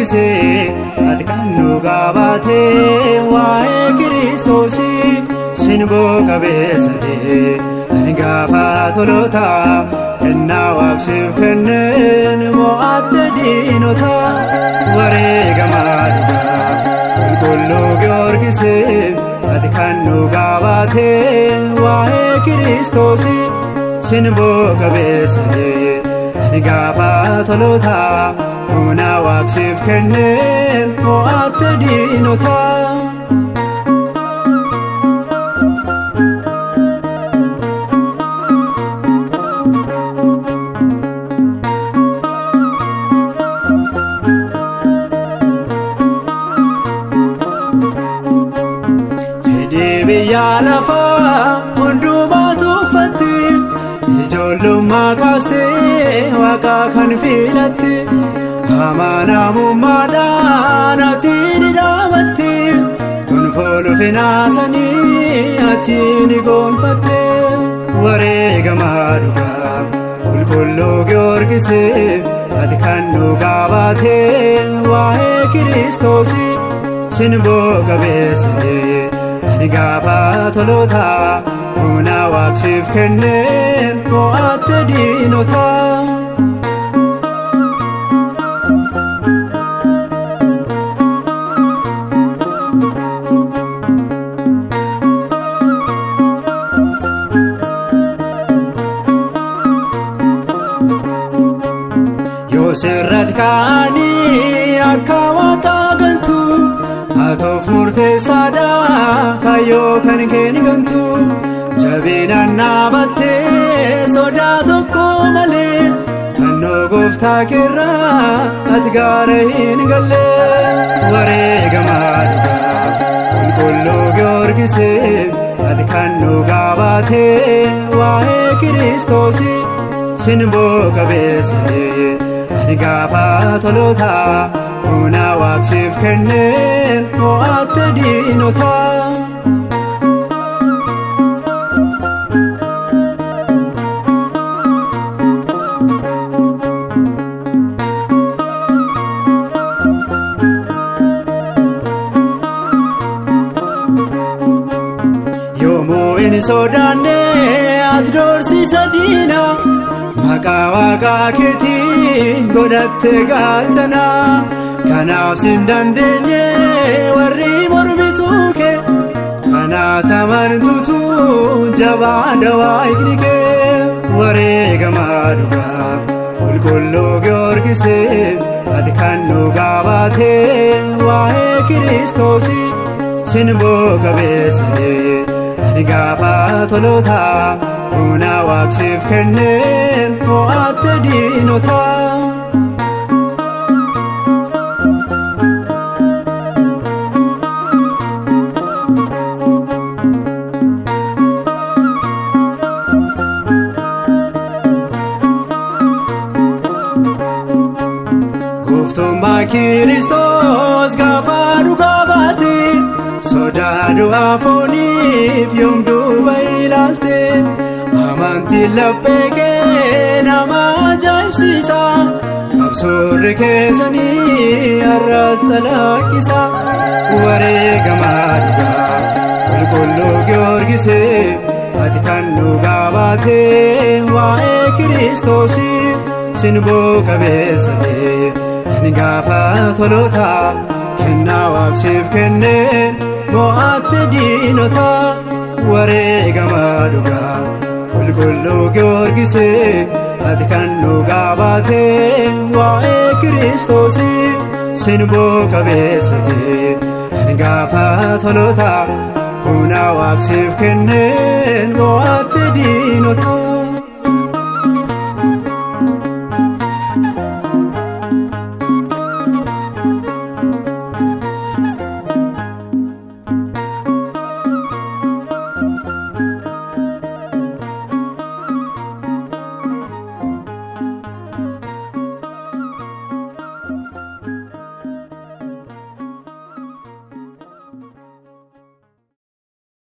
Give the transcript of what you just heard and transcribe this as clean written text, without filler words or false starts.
Georgise Atkanu Gabate Wae Kristosi Sinbo Kabesade Anigafa Tolota Enna Waksif Kenen Moate Dinota Ware Gamaduga Kullu Georgise Atkanu Gabate Wae Kristosi Sinbo Kabesade Anigafa Tolota Una Waksif Kenen Moate Dinota Yalafa Unduma Tufati Ijoluma Kaste Waka Kanfilati Hamana Mumadana Tini Damati Gunfolo Finasani Atini Gonfate Warega Maruga Kulkullo Georgise Atkanu Gabate Wae Kristosi Sinbo Kabesade Anigafa Tolota Una Waksif Kenen Moate Dinota Yosirrat Kani Akawaka Gantu Atof Murte Sada Kayo Kan Kenigantu Jabina Nabate Soda Tokko Male Kanno Gofta Kira Atgare Hingale Warega Maduga Kulkullo Georgise Atkannu Gabate Wae Kristosi Sinbo Kabesade Anigafa Tolota Una Waksif Kenen Moate Dinota Yomo in Sodane Atdorsi Sadina Maka Waka Keti Godatte Gachana Kanaaf Sindandenye Warri Mormituke Kanata Mantutu Jabada Waiknike Warega Maduga Kulkullo Georgise Atkanu Gabate Wae Kristosi Sinbo Kabesade Anigafa Tolota Una Waksif Kenen Moate Dinota Kristos Gafadu Gabati Sodadu Afonif Yom Dubailalte Amanti Lapeke Nama Jaipsisa Absurri Kesani Arras Talakisa Warega Maduga Kulkullo Georgise Atkanu Gabate Wae Kristosi Sinbo Kabesade Anigafa Tolota Kenna Waksif Kenen Moate Dinota Warega Maduga Kulkullo Georgise Atkanu Gabate Wae Kristosi Sinbo Kabesade Anigafa Tolota Una Waksif Kenen Moate Dinota